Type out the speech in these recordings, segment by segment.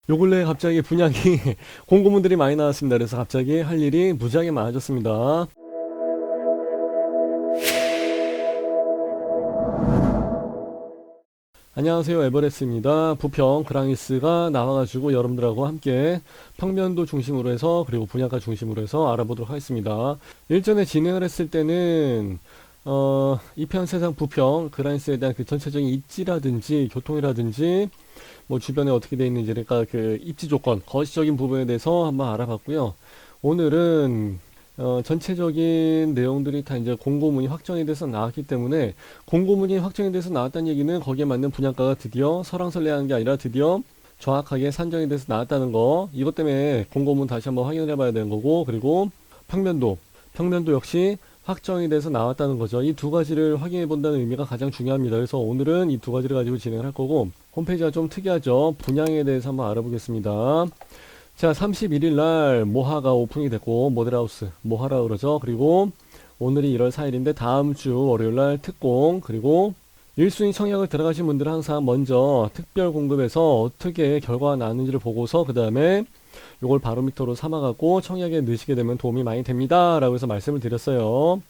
요 근래 갑자기 분양이 공고문들이 많이 나왔습니다. 그래서 갑자기 할 일이 무지하게 많아졌습니다. 안녕하세요, 에버레스입니다. 부평 그랑이스가 나와가지고 여러분들하고 함께 평면도 중심으로 해서 그리고 분양가 중심으로 해서 알아보도록 하겠습니다. 일전에 진행을 했을 때는 이편 세상 부평 그랑이스에 대한 그 전체적인 입지라든지 교통이라든지 뭐 주변에 어떻게 돼 있는지, 그러니까 그 입지 조건 거시적인 부분에 대해서 한번 알아봤고요. 오늘은 전체적인 내용들이 다 이제 공고문이 확정이 돼서 나왔기 때문에, 공고문이 확정이 돼서 나왔다는 얘기는 거기에 맞는 분양가가 드디어 설왕설래하는 게 아니라 드디어 정확하게 산정이 돼서 나왔다는 거, 이것 때문에 공고문 다시 한번 확인을 해봐야 되는 거고, 그리고 평면도 역시 확정이 돼서 나왔다는 거죠. 이 두 가지를 확인해 본다는 의미가 가장 중요합니다. 그래서 오늘은 이 두 가지를 가지고 진행을 할 거고, 홈페이지가 좀 특이하죠. 분양에 대해서 한번 알아보겠습니다. 자, 31일 날 모하가 오픈이 됐고, 모델하우스 모하라 그러죠. 그리고 오늘이 1월 4일인데 다음 주 월요일 날 특공, 그리고 1순위 청약을 들어가신 분들은 항상 먼저 특별 공급에서 어떻게 결과가 나왔는지를 보고서 그 다음에 요걸 바로미터로 삼아갖고 청약에 넣으시게 되면 도움이 많이 됩니다 라고 해서 말씀을 드렸어요.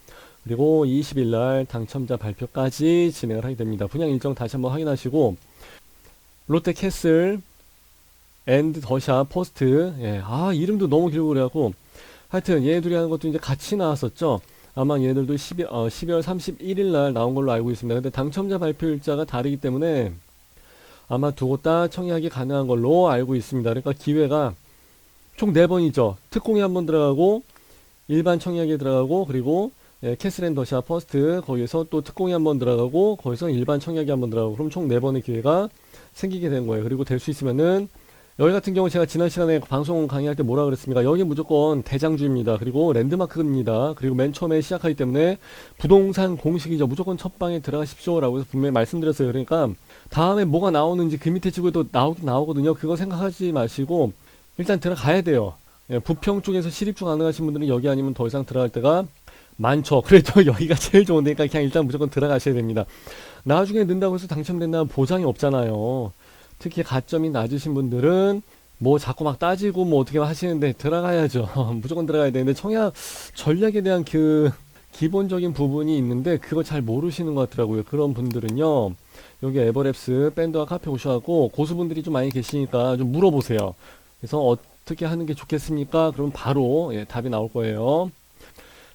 그리고 20일 날 당첨자 발표까지 진행을 하게 됩니다. 분양 일정 다시 한번 확인하시고, 롯데캐슬 앤드 더샵 포스트, 이름도 너무 길고 그래갖고 하여튼 얘네들이 하는 것도 이제 같이 나왔었죠. 아마 얘네들도 12월 31일 날 나온 걸로 알고 있습니다. 근데 당첨자 발표 일자가 다르기 때문에 아마 두 곳 다 청약이 가능한 걸로 알고 있습니다. 그러니까 기회가 총 4번이죠. 특공이 한번 들어가고, 일반 청약에 들어가고, 그리고 캐슬앤더샤 퍼스트 거기에서 또 특공이 한번 들어가고, 거기서 일반 청약이 한번 들어가고, 그럼 총 4번의 기회가 생기게 된 거예요. 그리고 될 수 있으면은 여기 같은 경우 제가 지난 시간에 방송 강의할 때 뭐라 그랬습니까? 여기 무조건 대장주입니다. 그리고 랜드마크입니다. 그리고 맨 처음에 시작하기 때문에 부동산 공식이죠. 무조건 첫 방에 들어가십시오 라고 해서 분명히 말씀드렸어요. 그러니까 다음에 뭐가 나오는지 그 밑에 치고도 나오긴 나오거든요. 그거 생각하지 마시고 일단 들어가야 돼요. 부평 쪽에서 실입주 가능하신 분들은 여기 아니면 더 이상 들어갈 데가 많죠. 그래도 여기가 제일 좋은데니까 그냥 일단 무조건 들어가셔야 됩니다. 나중에 넣는다고 해서 당첨된다는 보장이 없잖아요. 특히 가점이 낮으신 분들은 뭐 자꾸 막 따지고 뭐 어떻게 하시는데 들어가야죠. 무조건 들어가야 되는데 청약 전략에 대한 그 기본적인 부분이 있는데 그거 잘 모르시는 것 같더라고요. 그런 분들은요, 여기 에버랩스 밴드와 카페 오셔가지고 고수분들이 좀 많이 계시니까 좀 물어보세요. 그래서 어떻게 하는 게 좋겠습니까? 그럼 바로 답이 나올 거예요.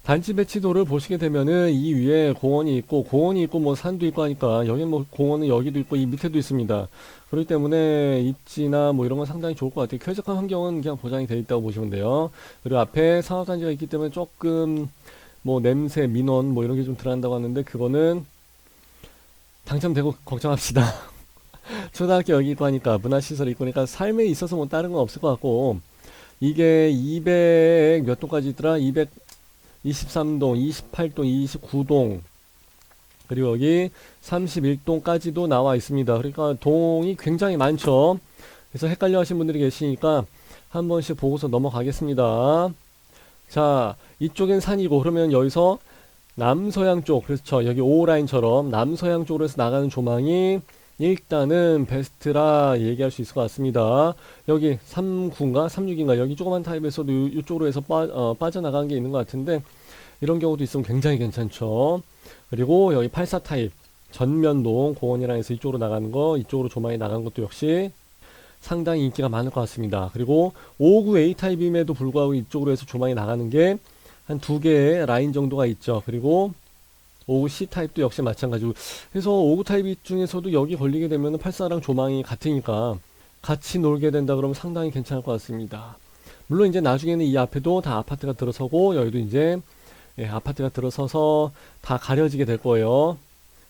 단지 배치도를 보시게 되면은 이 위에 공원이 있고 뭐 산도 있고 하니까, 여기 뭐 공원은 여기도 있고 이 밑에도 있습니다. 그렇기 때문에 입지나 뭐 이런 건 상당히 좋을 것 같아요. 쾌적한 환경은 그냥 보장이 되어 있다고 보시면 돼요. 그리고 앞에 상업단지가 있기 때문에 조금 뭐 냄새, 민원 뭐 이런 게 좀 들어간다고 하는데 그거는 당첨되고 걱정합시다. 초등학교 여기 있고 하니까, 문화시설 있고 하니까 삶에 있어서 뭐 다른 건 없을 것 같고, 이게 200 몇 동까지 있더라? 23동, 28동, 29동, 그리고 여기 31동까지도 나와 있습니다. 그러니까 동이 굉장히 많죠. 그래서 헷갈려 하신 분들이 계시니까 한 번씩 보고서 넘어가겠습니다. 자, 이쪽엔 산이고, 그러면 여기서 남서양 쪽, 그렇죠. 여기 오라인처럼 남서양 쪽으로 해서 나가는 조망이 일단은 베스트라 얘기할 수 있을 것 같습니다. 여기 3구인가 36인가 여기 조그만 타입에서도 이쪽으로 해서 빠져나간 게 있는 것 같은데, 이런 경우도 있으면 굉장히 괜찮죠. 그리고 여기 84 타입 전면동 공원이랑 해서 이쪽으로 나가는 거, 이쪽으로 조망이 나간 것도 역시 상당히 인기가 많을 것 같습니다. 그리고 59 A 타입임에도 불구하고 이쪽으로 해서 조망이 나가는 게 한 2개의 라인 정도가 있죠. 그리고 59 C 타입도 역시 마찬가지고, 그래서 59 타입 중에서도 여기 걸리게 되면 84랑 조망이 같으니까 같이 놀게 된다 그러면 상당히 괜찮을 것 같습니다. 물론 이제 나중에는 이 앞에도 다 아파트가 들어서고 여기도 이제 아파트가 들어서서 다 가려지게 될 거예요.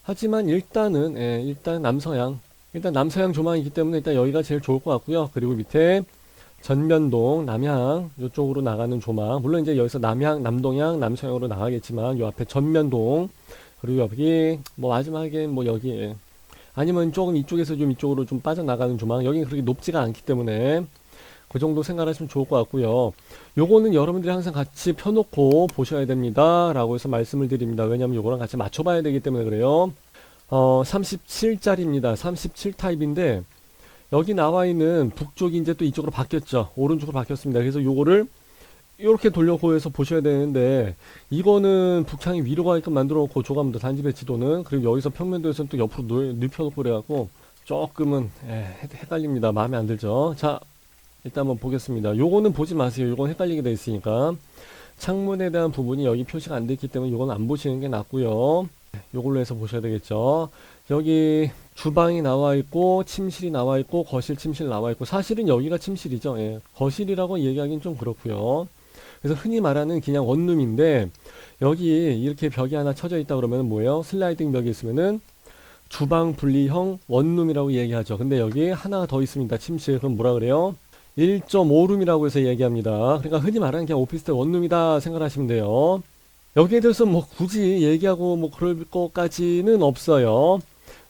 하지만 일단은 일단 남서양 조망이기 때문에 일단 여기가 제일 좋을 것 같고요. 그리고 밑에 전면동 남향 이쪽으로 나가는 조망, 물론 이제 여기서 남향, 남동향, 남서향으로 나가겠지만 요 앞에 전면동, 그리고 여기 뭐 마지막에 뭐 여기 아니면 조금 이쪽에서 좀 이쪽으로 좀 빠져나가는 조망, 여기는 그렇게 높지가 않기 때문에 그 정도 생각하시면 좋을 것 같고요. 요거는 여러분들이 항상 같이 펴놓고 보셔야 됩니다 라고 해서 말씀을 드립니다. 왜냐면 요거랑 같이 맞춰봐야 되기 때문에 그래요. 37짜리입니다. 37 타입인데 여기 나와 있는 북쪽이 이제 또 이쪽으로 바뀌었죠. 오른쪽으로 바뀌었습니다. 그래서 요거를 이렇게 돌려고해서 보셔야 되는데, 이거는 북향이 위로 가게끔 만들어 놓고 조감도 단지 배치도는, 그리고 여기서 평면도에서는 또 옆으로 눕혀놓고 그래갖고 조금은 헷갈립니다. 마음에 안 들죠. 자, 일단 한번 보겠습니다. 요거는 보지 마세요. 요건 헷갈리게 돼 있으니까. 창문에 대한 부분이 여기 표시가 안 됐기 때문에 요건 안 보시는 게 낫고요. 요걸로 해서 보셔야 되겠죠. 여기 주방이 나와 있고 침실이 나와 있고 거실 침실 나와 있고, 사실은 여기가 침실이죠. 예. 거실이라고 얘기하기는 좀 그렇고요. 그래서 흔히 말하는 그냥 원룸인데, 여기 이렇게 벽이 하나 쳐져 있다 그러면 뭐예요? 슬라이딩 벽이 있으면은 주방 분리형 원룸이라고 얘기하죠. 근데 여기 하나가 더 있습니다. 침실. 그럼 뭐라 그래요? 1.5룸이라고 해서 얘기합니다. 그러니까 흔히 말하는 그냥 오피스텔 원룸이다 생각하시면 돼요. 여기에 대해서 뭐 굳이 얘기하고 뭐 그럴 것까지는 없어요.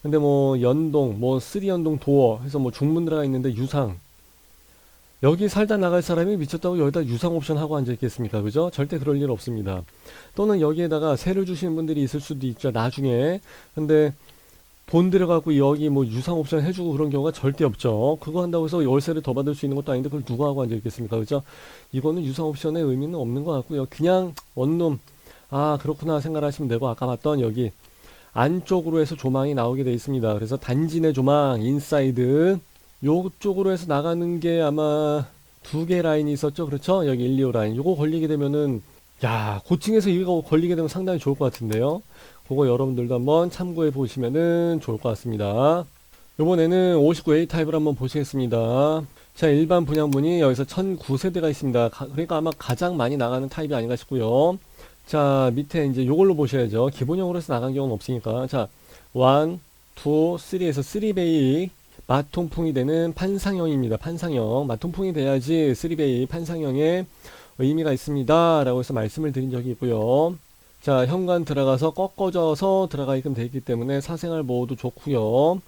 근데 뭐 연동, 뭐 3연동 도어 해서 뭐 중문 들어가 있는데 유상. 여기 살다 나갈 사람이 미쳤다고 여기다 유상 옵션 하고 앉아 있겠습니까? 그죠? 절대 그럴 일 없습니다. 또는 여기에다가 세를 주시는 분들이 있을 수도 있죠. 나중에. 근데 돈 들여갖고 여기 뭐 유상 옵션 해주고 그런 경우가 절대 없죠. 그거 한다고 해서 월세를 더 받을 수 있는 것도 아닌데 그걸 누가 하고 앉아 있겠습니까? 그죠? 이거는 유상 옵션의 의미는 없는 것 같고요. 그냥 원룸, 아 그렇구나 생각하시면 되고, 아까 봤던 여기 안쪽으로 해서 조망이 나오게 돼 있습니다. 그래서 단지 내 조망, 인사이드 요쪽으로 해서 나가는 게 아마 두 개 라인이 있었죠. 그렇죠? 여기 1, 2호 라인. 요거 걸리게 되면은, 야, 고층에서 이거 걸리게 되면 상당히 좋을 것 같은데요. 그거 여러분들도 한번 참고해 보시면은 좋을 것 같습니다. 요번에는 59A 타입을 한번 보시겠습니다. 자, 일반 분양분이 여기서 1009세대가 있습니다. 그러니까 아마 가장 많이 나가는 타입이 아닌가 싶고요. 자, 밑에 이제 요걸로 보셔야죠. 기본형으로 해서 나간 경우는 없으니까. 자, 1, 2, 3에서 3베이 마통풍이 되는 판상형입니다. 판상형. 마통풍이 돼야지 3베이 판상형의 의미가 있습니다. 라고 해서 말씀을 드린 적이 있고요. 자, 현관 들어가서 꺾어져서 들어가게끔 되어 있기 때문에 사생활 보호도 좋고요.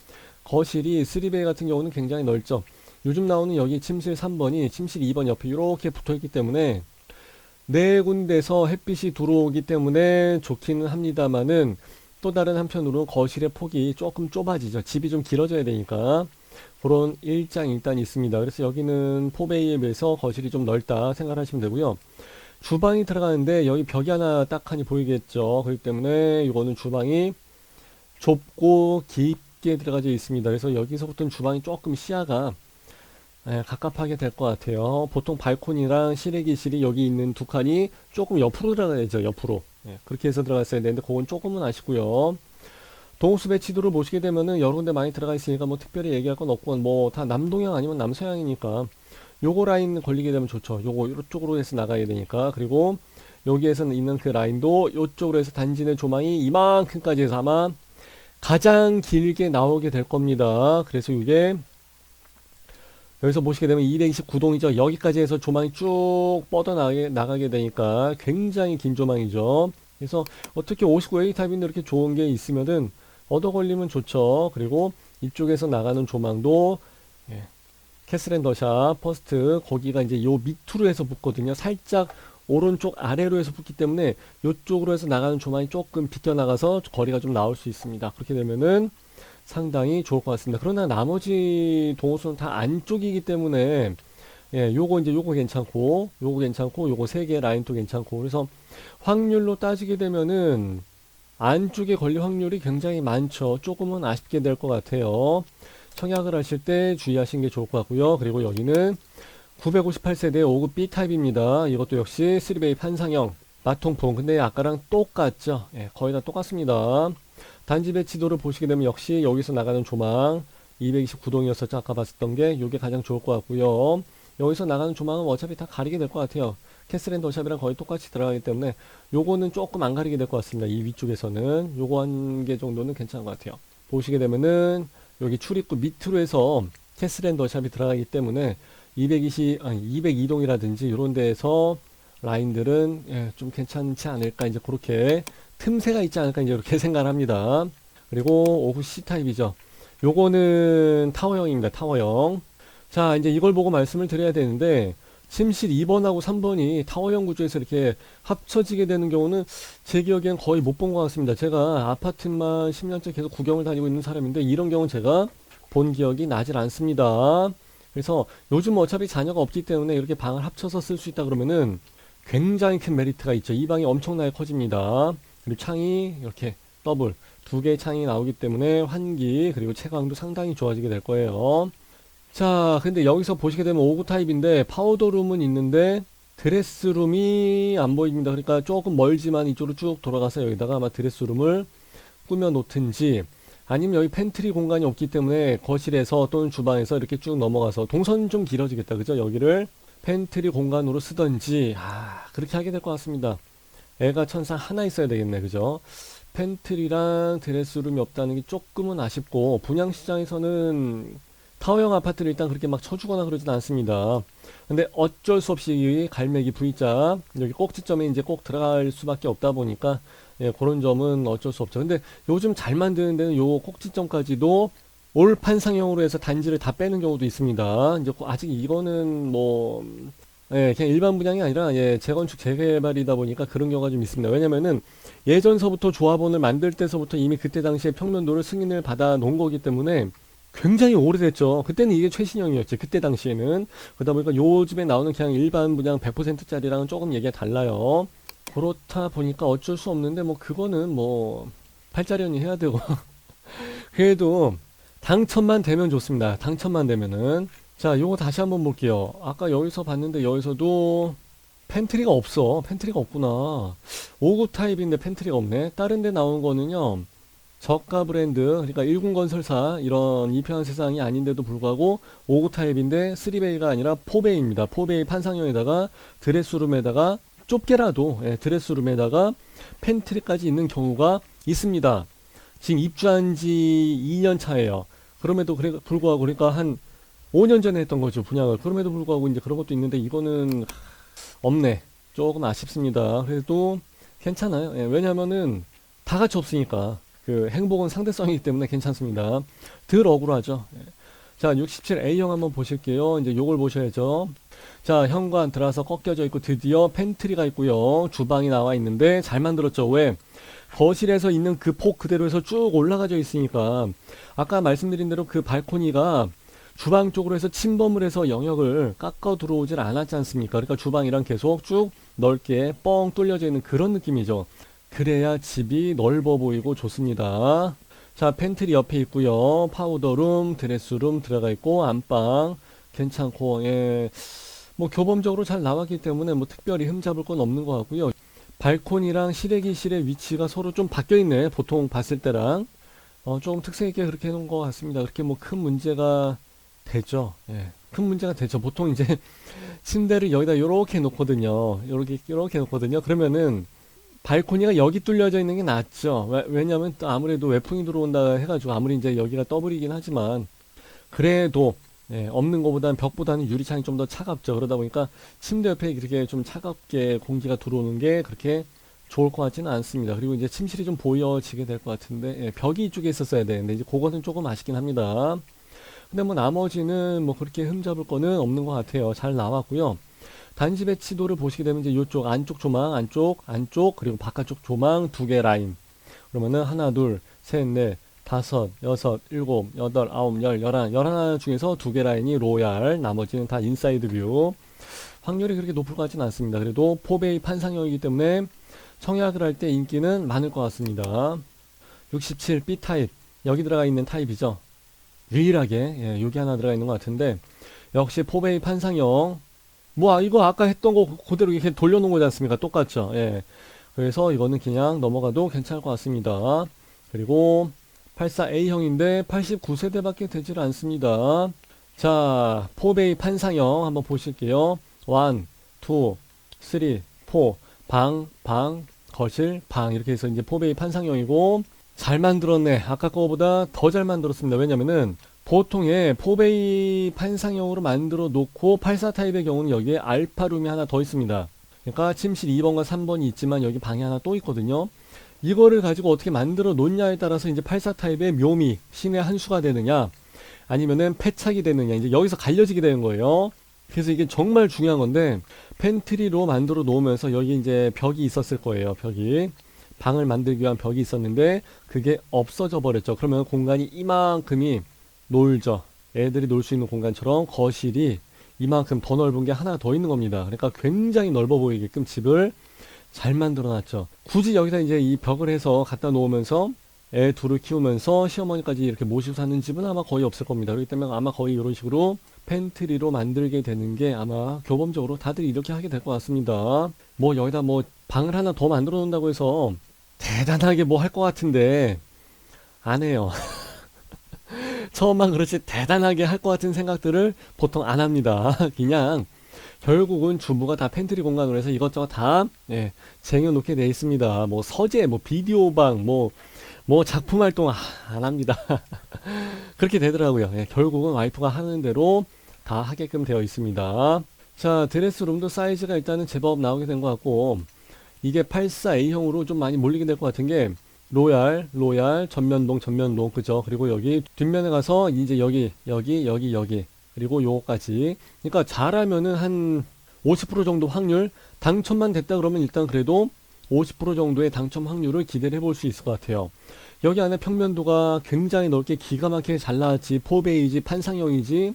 거실이 3베이 같은 경우는 굉장히 넓죠. 요즘 나오는 여기 침실 3번이 침실 2번 옆에 이렇게 붙어 있기 때문에 네 군데서 햇빛이 들어오기 때문에 좋기는 합니다만은, 또 다른 한편으로 거실의 폭이 조금 좁아지죠. 집이 좀 길어져야 되니까. 그런 일장일단이 있습니다. 그래서 여기는 4베이에 비해서 거실이 좀 넓다 생각하시면 되고요. 주방이 들어가는데 여기 벽이 하나 딱하니 보이겠죠. 그렇기 때문에 이거는 주방이 좁고 깊게 들어가져 있습니다. 그래서 여기서부터는 주방이 조금 시야가 갑갑하게 될 것 같아요. 보통 발코니랑 실외기실이 여기 있는 두 칸이 조금 옆으로 들어가야죠. 옆으로. 그렇게 해서 들어갔어야 되는데 그건 조금은 아쉽고요. 동호수 배치도를 보시게 되면은 여러 군데 많이 들어가 있으니까 뭐 특별히 얘기할 건 없고, 뭐 다 남동향 아니면 남서향이니까 요거 라인 걸리게 되면 좋죠. 요거 이쪽으로 해서 나가야 되니까. 그리고 여기에서는 있는 그 라인도 이쪽으로 해서 단지 내 조망이 이만큼까지 해서 아마 가장 길게 나오게 될 겁니다. 그래서 이게 여기서 보시게 되면 229동이죠. 여기까지 해서 조망이 쭉 나가게 되니까 굉장히 긴 조망이죠. 그래서 어떻게 59A 타입인데 이렇게 좋은 게 있으면은 얻어 걸리면 좋죠. 그리고 이쪽에서 나가는 조망도 캐슬앤더샵 퍼스트, 거기가 이제 요 밑으로 해서 붙거든요. 살짝 오른쪽 아래로 해서 붙기 때문에 요쪽으로 해서 나가는 조망이 조금 비껴나가서 거리가 좀 나올 수 있습니다. 그렇게 되면은 상당히 좋을 것 같습니다. 그러나 나머지 동호수는 다 안쪽이기 때문에 요거 괜찮고, 요거 세 개 라인도 괜찮고, 그래서 확률로 따지게 되면은 안쪽에 걸릴 확률이 굉장히 많죠. 조금은 아쉽게 될 것 같아요. 청약을 하실 때 주의하시는 게 좋을 것 같고요. 그리고 여기는 958세대 5급 B타입입니다. 이것도 역시 3베이 판상형 마통풍. 근데 아까랑 똑같죠. 거의 다 똑같습니다. 단지 배치도를 보시게 되면 역시 여기서 나가는 조망 229동이었었죠. 아까 봤었던 게 이게 가장 좋을 것 같고요. 여기서 나가는 조망은 어차피 다 가리게 될 것 같아요. 캐슬앤더샵이랑 거의 똑같이 들어가기 때문에 요거는 조금 안 가리게 될 것 같습니다. 이 위쪽에서는 요거 한 개 정도는 괜찮은 것 같아요. 보시게 되면은 여기 출입구 밑으로 해서 캐슬앤더샵이 들어가기 때문에 202동이라든지 이런 데에서 라인들은 좀 괜찮지 않을까, 이제 그렇게 틈새가 있지 않을까, 이제 이렇게 생각을 합니다. 그리고 오후 C 타입이죠. 요거는 타워형입니다. 타워형. 자, 이제 이걸 보고 말씀을 드려야 되는데, 침실 2번하고 3번이 타워형 구조에서 이렇게 합쳐지게 되는 경우는 제 기억엔 거의 못 본 것 같습니다. 제가 아파트만 10년째 계속 구경을 다니고 있는 사람인데, 이런 경우는 제가 본 기억이 나질 않습니다. 그래서 요즘 어차피 자녀가 없기 때문에 이렇게 방을 합쳐서 쓸 수 있다 그러면은 굉장히 큰 메리트가 있죠. 이 방이 엄청나게 커집니다. 그리고 창이 이렇게 더블 두 개의 창이 나오기 때문에 환기 그리고 채광도 상당히 좋아지게 될 거예요. 자, 근데 여기서 보시게 되면 5구 타입인데 파우더룸은 있는데 드레스룸이 안 보입니다. 그러니까 조금 멀지만 이쪽으로 쭉 돌아가서 여기다가 아마 드레스룸을 꾸며 놓든지 아니면 여기 팬트리 공간이 없기 때문에 거실에서 또는 주방에서 이렇게 쭉 넘어가서 동선 좀 길어지겠다. 그죠? 여기를 팬트리 공간으로 쓰던지 그렇게 하게 될 것 같습니다. 애가 천상 하나 있어야 되겠네. 그죠? 팬트리랑 드레스룸이 없다는 게 조금은 아쉽고 분양시장에서는 타워형 아파트를 일단 그렇게 막 쳐주거나 그러진 않습니다. 근데 어쩔 수 없이 갈매기 V자 여기 꼭지점에 이제 꼭 들어갈 수밖에 없다 보니까 예, 그런 점은 어쩔 수 없죠. 근데 요즘 잘 만드는 데는 요 꼭지점까지도 올 판상형으로 해서 단지를 다 빼는 경우도 있습니다. 이제 아직 이거는 뭐 예, 그냥 일반 분양이 아니라 예, 재건축 재개발이다 보니까 그런 경우가 좀 있습니다. 왜냐면은 예전서부터 조합원을 만들 때서부터 이미 그때 당시에 평면도를 승인을 받아 놓은 거기 때문에 굉장히 오래됐죠. 그때는 이게 최신형이었지. 그때 당시에는. 그러다 보니까 요즘에 나오는 그냥 일반 분양 100%짜리랑은 조금 얘기가 달라요. 그렇다 보니까 어쩔 수 없는데 뭐 그거는 뭐 팔자련이 해야 되고 그래도 당첨만 되면 좋습니다. 당첨만 되면은 자 요거 다시 한번 볼게요. 아까 여기서 봤는데 여기서도 팬트리가 없어. 팬트리가 없구나. 5구 타입인데 팬트리가 없네. 다른 데 나온 거는요 저가 브랜드 그러니까 일군건설사 이런 이편한 세상이 아닌데도 불구하고 5구 타입인데 3베이가 아니라 4베이입니다. 4베이 판상형에다가 드레스룸에다가 좁게라도 예, 드레스룸에다가 팬트리까지 있는 경우가 있습니다. 지금 입주한 지 2년 차예요. 그럼에도 불구하고 그러니까 한 5년 전에 했던 거죠, 분양을. 그럼에도 불구하고 이제 그런 것도 있는데 이거는 없네. 조금 아쉽습니다. 그래도 괜찮아요. 예, 왜냐면은 다 같이 없으니까 그 행복은 상대성이기 때문에 괜찮습니다. 덜 억울하죠. 예. 자, 67A형 한번 보실게요. 이제 요걸 보셔야죠. 자, 현관 들어와서 꺾여져 있고 드디어 팬트리가 있고요. 주방이 나와 있는데 잘 만들었죠. 왜? 거실에서 있는 그 폭 그대로 해서 쭉 올라가져 있으니까 아까 말씀드린 대로 그 발코니가 주방 쪽으로 해서 침범을 해서 영역을 깎아 들어오질 않았지 않습니까? 그러니까 주방이랑 계속 쭉 넓게 뻥 뚫려져 있는 그런 느낌이죠. 그래야 집이 넓어 보이고 좋습니다. 자, 팬트리 옆에 있고요. 파우더룸, 드레스룸 들어가 있고 안방 괜찮고 예. 뭐 교범적으로 잘 나왔기 때문에 뭐 특별히 흠잡을 건 없는 것 같고요. 발코니랑 실외기실의 위치가 서로 좀 바뀌어 있네. 보통 봤을 때랑 조금 특색 있게 그렇게 해놓은 것 같습니다. 그렇게 뭐 큰 문제가 되죠. 예. 큰 문제가 되죠. 보통 이제 침대를 여기다 요렇게 놓거든요. 요렇게 놓거든요. 그러면은 발코니가 여기 뚫려져 있는 게 낫죠. 왜냐면 또 아무래도 외풍이 들어온다 해가지고 아무리 이제 여기가 더블이긴 하지만 그래도 예, 없는 것보다는 벽보다는 유리창이 좀 더 차갑죠. 그러다 보니까 침대 옆에 이렇게 좀 차갑게 공기가 들어오는 게 그렇게 좋을 것 같지는 않습니다. 그리고 이제 침실이 좀 보여지게 될 것 같은데 예, 벽이 이쪽에 있었어야 되는데 이제 그거는 조금 아쉽긴 합니다. 근데 뭐 나머지는 뭐 그렇게 흠잡을 거는 없는 것 같아요. 잘 나왔고요. 단지 배치도를 보시게 되면 이제 이쪽 안쪽 조망 안쪽 그리고 바깥쪽 조망 두 개 라인 그러면은 하나 둘 셋 넷 다섯 여섯 일곱 여덟 아홉 열 열하나 중에서 두 개 라인이 로얄 나머지는 다 인사이드 뷰 확률이 그렇게 높을 것 같지는 않습니다. 그래도 4베이 판상형이기 때문에 청약을 할 때 인기는 많을 것 같습니다. 67 B 타입 여기 들어가 있는 타입이죠. 유일하게 예, 여기 하나 들어가 있는 것 같은데 역시 4베이 판상형 뭐 이거 아까 했던 거 그대로 이렇게 돌려놓은 거지 않습니까? 똑같죠. 예. 그래서 이거는 그냥 넘어가도 괜찮을 것 같습니다. 그리고 84A형인데 89세대밖에 되질 않습니다. 자, 4베이 판상형 한번 보실게요. 1, 2, 3, 4 방, 거실, 방 이렇게 해서 이제 4베이 판상형이고 잘 만들었네. 아까 거보다 더 잘 만들었습니다. 왜냐면은 보통의 4베이 판상형으로 만들어 놓고 84 타입의 경우는 여기에 알파룸이 하나 더 있습니다. 그러니까 침실 2번과 3번이 있지만 여기 방이 하나 또 있거든요. 이거를 가지고 어떻게 만들어 놓냐에 따라서 이제 84 타입의 묘미, 신의 한 수가 되느냐 아니면은 패착이 되느냐 이제 여기서 갈려지게 되는 거예요. 그래서 이게 정말 중요한 건데 팬트리로 만들어 놓으면서 여기 이제 벽이 있었을 거예요. 벽이 방을 만들기 위한 벽이 있었는데 그게 없어져 버렸죠. 그러면 공간이 이만큼이 놀죠. 애들이 놀 수 있는 공간처럼 거실이 이만큼 더 넓은 게 하나 더 있는 겁니다. 그러니까 굉장히 넓어 보이게끔 집을 잘 만들어 놨죠. 굳이 여기다 이제 이 벽을 해서 갖다 놓으면서 애 둘을 키우면서 시어머니까지 이렇게 모시고 사는 집은 아마 거의 없을 겁니다. 그렇기 때문에 아마 거의 이런 식으로 팬트리로 만들게 되는 게 아마 교범적으로 다들 이렇게 하게 될 것 같습니다. 뭐 여기다 뭐 방을 하나 더 만들어 놓는다고 해서 대단하게 뭐 할 것 같은데 안 해요. 처음만 그렇지 대단하게 할 것 같은 생각들을 보통 안 합니다. 그냥 결국은 주부가 다 팬트리 공간으로 해서 이것저것 다 쟁여놓게 돼 있습니다. 뭐 서재, 뭐 비디오방, 뭐 작품 활동 안 합니다. 그렇게 되더라고요. 결국은 와이프가 하는 대로 다 하게끔 되어 있습니다. 자, 드레스룸도 사이즈가 일단은 제법 나오게 된 것 같고 이게 84A형으로 좀 많이 몰리게 될 것 같은 게 로얄, 전면동, 그죠? 그리고 여기 뒷면에 가서 이제 여기, 그리고 요거까지. 그러니까 잘하면은 한 50% 정도 확률, 당첨만 됐다 그러면 일단 그래도 50% 정도의 당첨 확률을 기대를 해볼 수 있을 것 같아요. 여기 안에 평면도가 굉장히 넓게 기가 막히게 잘 나왔지, 포베이지, 판상형이지,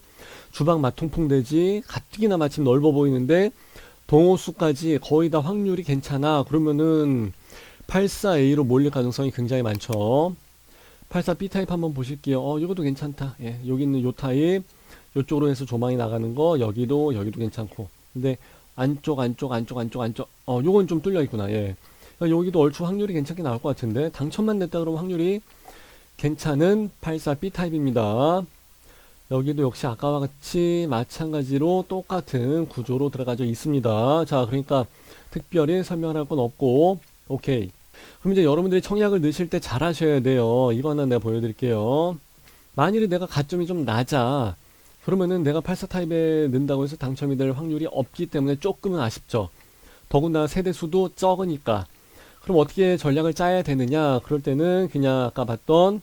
주방 마통풍되지, 가뜩이나 마침 넓어 보이는데, 동호수까지 거의 다 확률이 괜찮아. 그러면은 84A로 몰릴 가능성이 굉장히 많죠. 84B 타입 한번 보실게요. 이것도 괜찮다. 예, 여기 있는 요 타입, 요쪽으로 해서 조망이 나가는 거, 여기도 괜찮고. 근데 안쪽, 요건 좀 뚫려 있구나. 예. 여기도 얼추 확률이 괜찮게 나올 것 같은데, 당첨만 됐다 그러면 확률이 괜찮은 84B 타입입니다. 여기도 역시 아까와 같이 마찬가지로 똑같은 구조로 들어가져 있습니다. 자, 그러니까 특별히 설명할 건 없고, 오케이. 그럼 이제 여러분들이 청약을 넣으실 때 잘 하셔야 돼요. 이거 하나 내가 보여드릴게요. 만일에 내가 가점이 좀 낮아. 그러면은 내가 84 타입에 넣는다고 해서 당첨이 될 확률이 없기 때문에 조금은 아쉽죠. 더군다나 세대수도 적으니까. 그럼 어떻게 전략을 짜야 되느냐? 그럴 때는 그냥 아까 봤던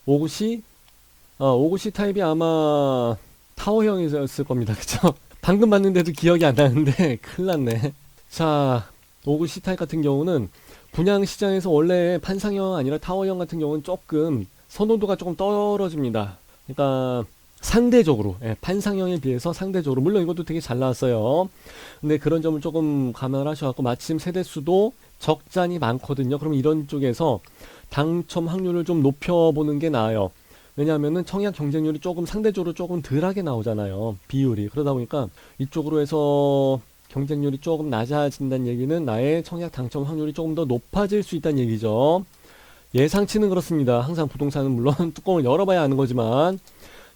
59C? 59C 타입이 아마 타워형이었을 겁니다. 그쵸? 방금 봤는데도 기억이 안 나는데 큰일 났네. 자, 59C 타입 같은 경우는 분양시장에서 원래 판상형 아니라 타워형 같은 경우는 조금 선호도가 조금 떨어집니다. 그러니까 상대적으로 판상형에 비해서 상대적으로 물론 이것도 되게 잘 나왔어요. 근데 그런 점을 조금 감안을 하셔갖고 마침 세대수도 적잖이 많거든요. 그럼 이런 쪽에서 당첨 확률을 좀 높여보는 게 나아요. 왜냐하면은 청약 경쟁률이 조금 상대적으로 조금 덜하게 나오잖아요. 비율이. 그러다 보니까 이쪽으로 해서 경쟁률이 조금 낮아진다는 얘기는 나의 청약 당첨 확률이 조금 더 높아질 수 있다는 얘기죠. 예상치는 그렇습니다. 항상 부동산은 물론 뚜껑을 열어봐야 아는 거지만.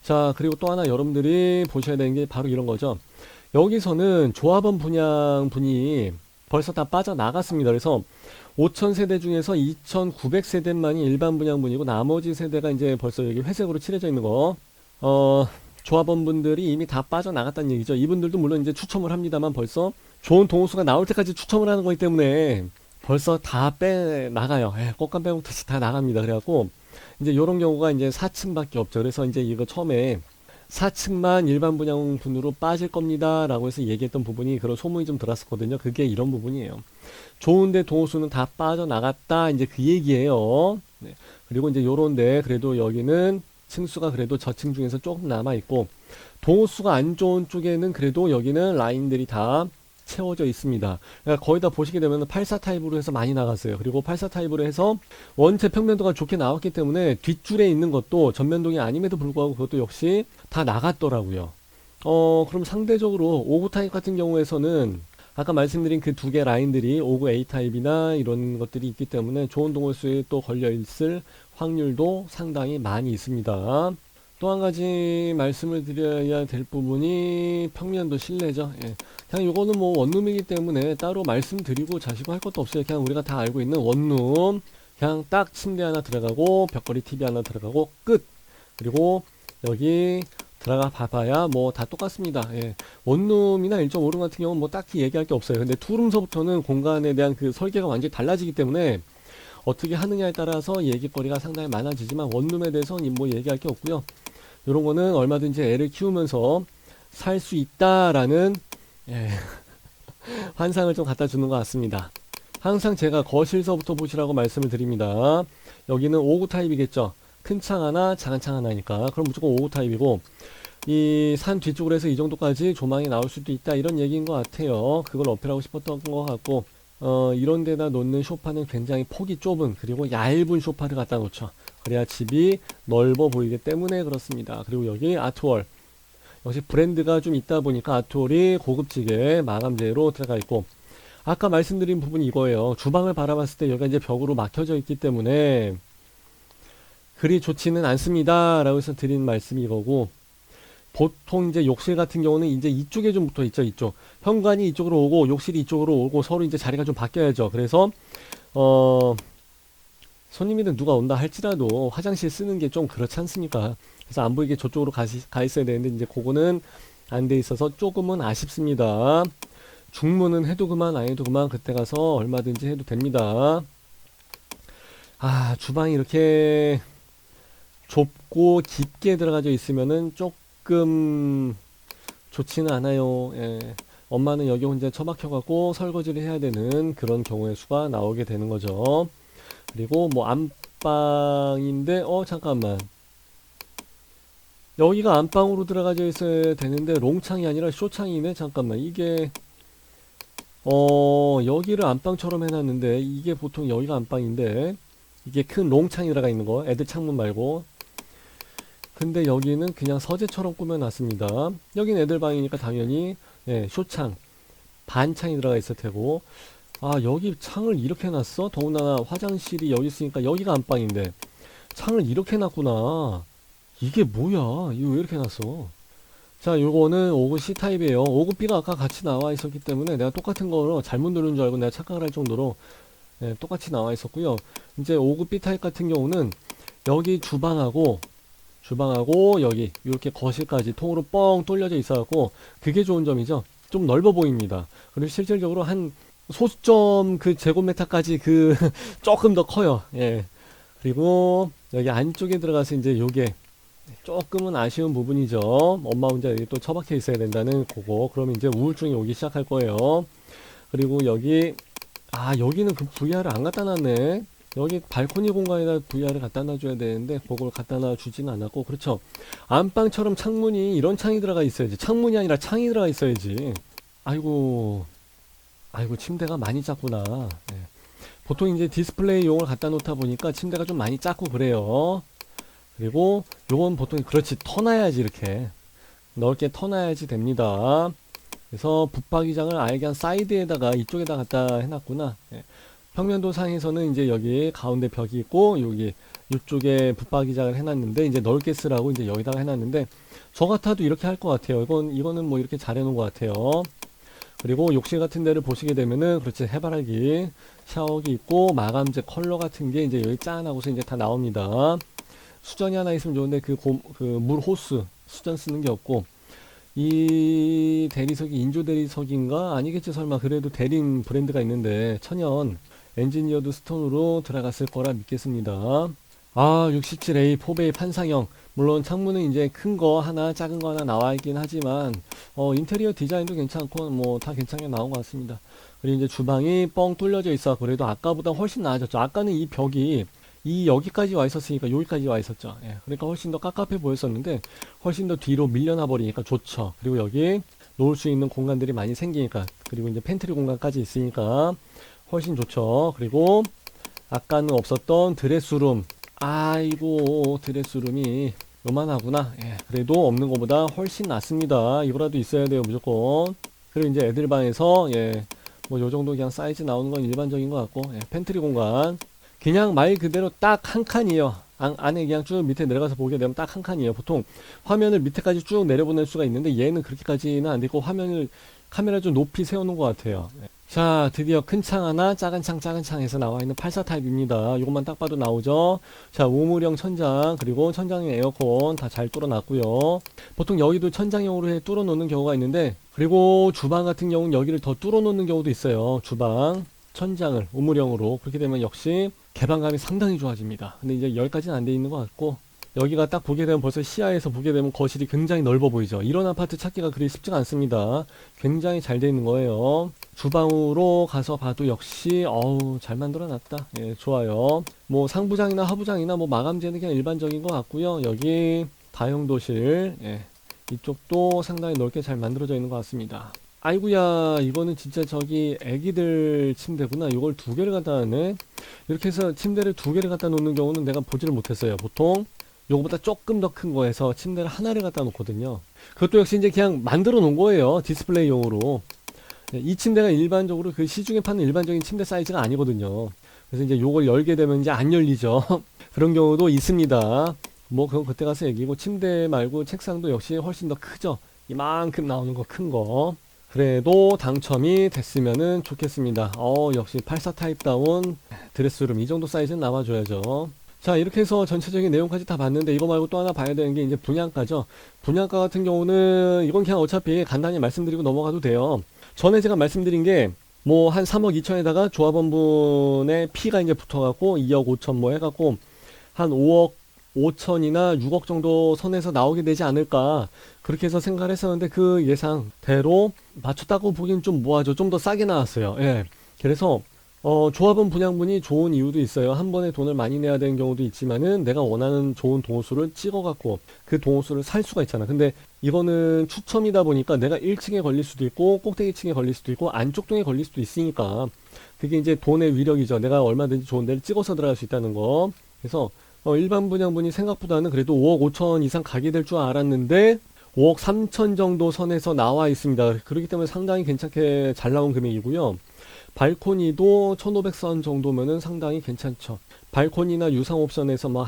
자, 그리고 또 하나 여러분들이 보셔야 되는 게 바로 이런 거죠. 여기서는 조합원 분양분이 벌써 다 빠져나갔습니다. 그래서 5000세대 중에서 2900세대만이 일반 분양분이고 나머지 세대가 이제 벌써 여기 회색으로 칠해져 있는 거 조합원분들이 이미 다 빠져나갔다는 얘기죠. 이분들도 물론 이제 추첨을 합니다만 벌써 좋은 동호수가 나올 때까지 추첨을 하는 거기 때문에 벌써 다 빼나가요. 꽃감 빼먹듯이 다 나갑니다. 그래갖고 이제 요런 경우가 이제 4층밖에 없죠. 그래서 이제 이거 처음에 4층만 일반 분양분으로 빠질 겁니다 라고 해서 얘기했던 부분이 그런 소문이 좀 들었었거든요. 그게 이런 부분이에요. 좋은데 동호수는 다 빠져나갔다 이제 그 얘기예요. 네. 그리고 이제 요런데 그래도 여기는 층수가 그래도 저층 중에서 조금 남아있고 동호수가 안 좋은 쪽에는 그래도 여기는 라인들이 다 채워져 있습니다. 그러니까 거의 다 보시게 되면 84 타입으로 해서 많이 나갔어요. 그리고 84 타입으로 해서 원체 평면도가 좋게 나왔기 때문에 뒷줄에 있는 것도 전면동이 아님에도 불구하고 그것도 역시 다 나갔더라고요. 그럼 상대적으로 59 타입 같은 경우에서는 아까 말씀드린 그 두 개 라인들이 59A 타입이나 이런 것들이 있기 때문에 좋은 동호수에 또 걸려 있을 확률도 상당히 많이 있습니다. 또 한 가지 말씀을 드려야 될 부분이 평면도 실내죠. 그냥 이거는 뭐 원룸이기 때문에 따로 말씀드리고 자시고 할 것도 없어요. 그냥 우리가 다 알고 있는 원룸. 그냥 딱 침대 하나 들어가고 벽걸이 TV 하나 들어가고 끝. 그리고 여기 들어가 봐봐야 뭐 다 똑같습니다. 원룸이나 1.5룸 같은 경우는 뭐 딱히 얘기할 게 없어요. 근데 투룸서부터는 공간에 대한 그 설계가 완전히 달라지기 때문에 어떻게 하느냐에 따라서 얘기거리가 상당히 많아지지만 원룸에 대해서는 뭐 얘기할 게 없고요. 이런 거는 얼마든지 애를 키우면서 살 수 있다라는 환상을 좀 갖다 주는 것 같습니다. 항상 제가 거실서부터 보시라고 말씀을 드립니다. 여기는 59 타입이겠죠. 큰 창 하나, 작은 창 하나니까. 그럼 무조건 5호 타입이고, 이 산 뒤쪽으로 해서 이 정도까지 조망이 나올 수도 있다. 이런 얘기인 것 같아요. 그걸 어필하고 싶었던 것 같고, 이런 데다 놓는 소파는 굉장히 폭이 좁은, 그리고 얇은 소파를 갖다 놓죠. 그래야 집이 넓어 보이기 때문에 그렇습니다. 그리고 여기 아트월. 역시 브랜드가 좀 있다 보니까 아트월이 고급지게 마감재로 들어가 있고, 아까 말씀드린 부분이 이거예요. 주방을 바라봤을 때 여기가 이제 벽으로 막혀져 있기 때문에 그리 좋지는 않습니다. 라고 해서 드린 말씀이 이거고, 보통 이제 욕실 같은 경우는 이제 이쪽에 좀 붙어 있죠. 이쪽. 현관이 이쪽으로 오고 욕실이 이쪽으로 오고 서로 이제 자리가 좀 바뀌어야죠. 그래서 손님이든 누가 온다 할지라도 화장실 쓰는 게 좀 그렇지 않습니까? 그래서 안 보이게 저쪽으로 가 있어야 되는데 이제 그거는 안 돼 있어서 조금은 아쉽습니다. 중문은 해도 그만 안 해도 그만 그때 가서 얼마든지 해도 됩니다. 아, 주방이 이렇게 좁고 깊게 들어가져 있으면은 조금 좋지는 않아요. 예. 엄마는 여기 혼자 처박혀갖고 설거지를 해야 되는 그런 경우의 수가 나오게 되는 거죠. 그리고 뭐 안방인데, 잠깐만. 여기가 안방으로 들어가져 있어야 되는데, 롱창이 아니라 쇼창이네? 잠깐만. 이게, 여기를 안방처럼 해놨는데, 이게 보통 여기가 안방인데, 이게 큰 롱창이 들어가 있는 거. 애들 창문 말고. 근데 여기는 그냥 서재처럼 꾸며놨습니다. 여긴 애들 방이니까 당연히 예, 쇼창 반창이 들어가 있을 테고, 아 여기 창을 이렇게 해놨어? 더군다나 화장실이 여기 있으니까 여기가 안방인데 창을 이렇게 해놨구나. 이게 뭐야? 이거 왜 이렇게 해놨어? 자, 요거는 5급 C타입이에요. 5급 B가 아까 같이 나와 있었기 때문에 내가 똑같은 거로 잘못 누른 줄 알고 내가 착각을 할 정도로 예, 똑같이 나와 있었고요. 이제 5급 B타입 같은 경우는 여기 주방하고 여기 이렇게 거실까지 통으로 뻥 뚫려져 있어갖고 그게 좋은 점이죠. 좀 넓어 보입니다. 그리고 실질적으로 한 소수점 그 제곱미터까지 그 조금 더 커요. 예. 그리고 여기 안쪽에 들어가서 이제 요게 조금은 아쉬운 부분이죠. 엄마 혼자 여기 또 처박혀 있어야 된다는 그거. 그러면 이제 우울증이 오기 시작할 거예요. 그리고 여기 여기는 그 VR을 안 갖다 놨네. 여기 발코니 공간에다 VR을 갖다 놔줘야 되는데 그걸 갖다 놔주지는 않았고, 그렇죠. 안방처럼 창문이 이런 창이 들어가 있어야지. 창문이 아니라 창이 들어가 있어야지. 아이고 침대가 많이 작구나. 예. 보통 이제 디스플레이용을 갖다 놓다 보니까 침대가 좀 많이 작고 그래요. 그리고 요건 보통 그렇지 터놔야지, 이렇게 넓게 터놔야지 됩니다. 그래서 붙박이장을 아예 그냥 사이드에다가 이쪽에다 갖다 해놨구나. 예. 평면도 상에서는 이제 여기 가운데 벽이 있고 여기 이쪽에 붙박이장을 해놨는데 이제 넓게 쓰라고 이제 여기다가 해놨는데 저 같아도 이렇게 할 것 같아요. 이거는 뭐 이렇게 잘 해놓은 것 같아요. 그리고 욕실 같은 데를 보시게 되면은 그렇지 해바라기 샤워기 있고 마감재 컬러 같은 게 이제 여기 짠 하고서 이제 다 나옵니다. 수전이 하나 있으면 좋은데 그 물 호스 수전 쓰는 게 없고, 이 대리석이 인조 대리석인가 아니겠지 설마. 그래도 대림 브랜드가 있는데 천연 엔지니어드 스톤으로 들어갔을 거라 믿겠습니다. 67A 4베이 판상형. 물론 창문은 이제 큰 거 하나 작은 거 하나 나와 있긴 하지만 인테리어 디자인도 괜찮고 뭐 다 괜찮게 나온 것 같습니다. 그리고 이제 주방이 뻥 뚫려져 있어. 그래도 아까보다 훨씬 나아졌죠. 아까는 이 벽이 여기까지 와 있었으니까 여기까지 와 있었죠. 예, 그러니까 훨씬 더 깝깝해 보였었는데 훨씬 더 뒤로 밀려나 버리니까 좋죠. 그리고 여기 놓을 수 있는 공간들이 많이 생기니까, 그리고 이제 팬트리 공간까지 있으니까 훨씬 좋죠. 그리고 아까는 없었던 드레스룸. 아이고 드레스룸이 요만하구나. 예, 그래도 없는 것보다 훨씬 낫습니다. 이거라도 있어야 돼요 무조건. 그리고 이제 애들 방에서 뭐 요정도 그냥 사이즈 나오는 건 일반적인 것 같고, 팬트리 공간 그냥 말 그대로 딱 한 칸이에요. 안에 그냥 쭉 밑에 내려가서 보게 되면 딱 한 칸이에요. 보통 화면을 밑에까지 쭉 내려보낼 수가 있는데 얘는 그렇게까지는 안 되고 카메라 좀 높이 세우는 것 같아요. 자, 드디어 큰 창 하나, 작은 창에서 나와 있는 84 타입입니다. 이것만 딱 봐도 나오죠. 자, 우물형 천장, 그리고 천장에 에어컨 다 잘 뚫어놨고요. 보통 여기도 천장형으로 뚫어 놓는 경우가 있는데, 그리고 주방 같은 경우는 여기를 더 뚫어 놓는 경우도 있어요. 주방 천장을 우물형으로. 그렇게 되면 역시 개방감이 상당히 좋아집니다. 근데 이제 여기까지는 안 돼 있는 것 같고, 여기가 딱 보게 되면 벌써 시야에서 보게 되면 거실이 굉장히 넓어 보이죠. 이런 아파트 찾기가 그리 쉽지가 않습니다. 굉장히 잘 돼 있는 거예요. 주방으로 가서 봐도 역시 어우 잘 만들어 놨다. 예, 좋아요. 뭐 상부장이나 하부장이나 뭐 마감재는 그냥 일반적인 것 같고요. 여기 다용도실, 예, 이쪽도 상당히 넓게 잘 만들어져 있는 것 같습니다. 아이구야, 이거는 진짜 저기 애기들 침대구나. 이걸 두 개를 갖다 놨네. 이렇게 해서 침대를 두 개를 갖다 놓는 경우는 내가 보지를 못했어요. 보통 요거보다 조금 더 큰 거에서 침대를 하나를 갖다 놓거든요. 그것도 역시 이제 그냥 만들어 놓은 거예요. 디스플레이용으로. 이 침대가 일반적으로 그 시중에 파는 일반적인 침대 사이즈가 아니거든요. 그래서 이제 요걸 열게 되면 이제 안 열리죠. 그런 경우도 있습니다. 뭐 그건 그때 가서 얘기고, 침대 말고 책상도 역시 훨씬 더 크죠. 이만큼 나오는 거 큰 거. 그래도 당첨이 됐으면은 좋겠습니다. 역시 84 타입다운 드레스룸 이 정도 사이즈는 나와줘야죠. 자, 이렇게 해서 전체적인 내용까지 다 봤는데, 이거 말고 또 하나 봐야 되는 게 이제 분양가죠. 분양가 같은 경우는 이건 그냥 어차피 간단히 말씀드리고 넘어가도 돼요. 전에 제가 말씀드린 게 뭐 한 3억 2천에다가 조합원분의 피가 이제 붙어갖고 2억 5천 뭐 해갖고 한 5억 5천이나 6억 정도 선에서 나오게 되지 않을까, 그렇게 해서 생각을 했었는데 그 예상대로 맞췄다고 보기엔 좀 뭐하죠. 좀 더 싸게 나왔어요. 예. 그래서 조합원 분양분이 좋은 이유도 있어요. 한 번에 돈을 많이 내야 되는 경우도 있지만은 내가 원하는 좋은 동호수를 찍어갖고 그 동호수를 살 수가 있잖아. 근데 이거는 추첨이다 보니까 내가 1층에 걸릴 수도 있고 꼭대기층에 걸릴 수도 있고 안쪽 동에 걸릴 수도 있으니까 그게 이제 돈의 위력이죠. 내가 얼마든지 좋은 데를 찍어서 들어갈 수 있다는 거. 그래서 일반 분양분이 생각보다는 그래도 5억 5천 이상 가게 될 줄 알았는데 5억 3천 정도 선에서 나와 있습니다. 그렇기 때문에 상당히 괜찮게 잘 나온 금액이고요. 발코니도 1500선 정도면은 상당히 괜찮죠. 발코니나 유상 옵션에서 뭐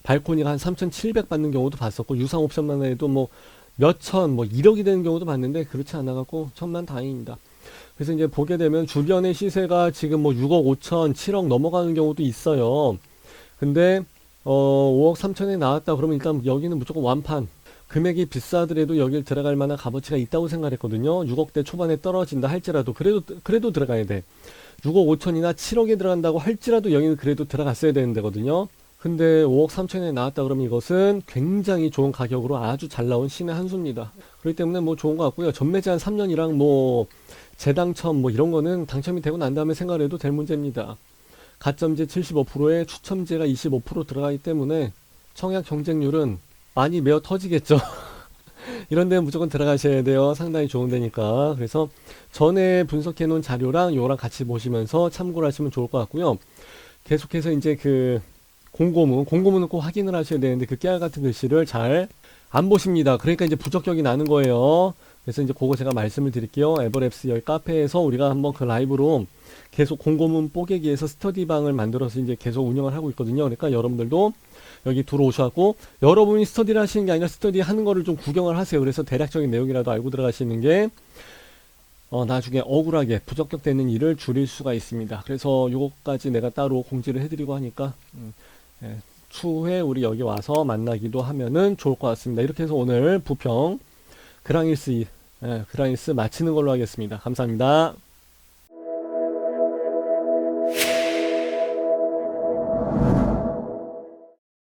발코니가 한 3700 받는 경우도 봤었고, 유상 옵션만 해도 뭐 몇천, 뭐 1억이 되는 경우도 봤는데, 그렇지 않아갖고 천만 다행입니다. 그래서 이제 보게 되면 주변의 시세가 지금 뭐 6억 5천, 7억 넘어가는 경우도 있어요. 근데 5억 3천에 나왔다 그러면 일단 여기는 무조건 완판. 금액이 비싸더라도 여길 들어갈 만한 값어치가 있다고 생각했거든요. 6억대 초반에 떨어진다 할지라도 그래도 들어가야 돼. 6억 5천이나 7억에 들어간다고 할지라도 여기는 그래도 들어갔어야 되는 데거든요. 근데 5억 3천에 나왔다 그러면 이것은 굉장히 좋은 가격으로 아주 잘 나온 신의 한 수입니다. 그렇기 때문에 뭐 좋은 것 같고요. 전매 제한 3년이랑 뭐 재당첨 뭐 이런 거는 당첨이 되고 난 다음에 생각해도 될 문제입니다. 가점제 75%에 추첨제가 25% 들어가기 때문에 청약 경쟁률은 많이 메어 터지겠죠. 이런 데는 무조건 들어가셔야 돼요. 상당히 좋은 데니까. 그래서 전에 분석해 놓은 자료랑 요랑 같이 보시면서 참고를 하시면 좋을 것 같고요. 계속해서 이제 그 공고문은 꼭 확인을 하셔야 되는데 그 깨알 같은 글씨를 잘 안 보십니다. 그러니까 이제 부적격이 나는 거예요. 그래서 이제 그거 제가 말씀을 드릴게요. 에버랩스 여기 카페에서 우리가 한번 그 라이브로 계속 공고문 뽀개기에서 스터디방을 만들어서 이제 계속 운영을 하고 있거든요. 그러니까 여러분들도 여기 들어오셔갖고 여러분이 스터디를 하시는 게 아니라 스터디 하는 거를 좀 구경을 하세요. 그래서 대략적인 내용이라도 알고 들어가시는 게 나중에 억울하게 부적격되는 일을 줄일 수가 있습니다. 그래서 요거까지 내가 따로 공지를 해드리고 하니까 예, 추후에 우리 여기 와서 만나기도 하면은 좋을 것 같습니다. 이렇게 해서 오늘 부평 그랑일스 마치는 걸로 하겠습니다. 감사합니다.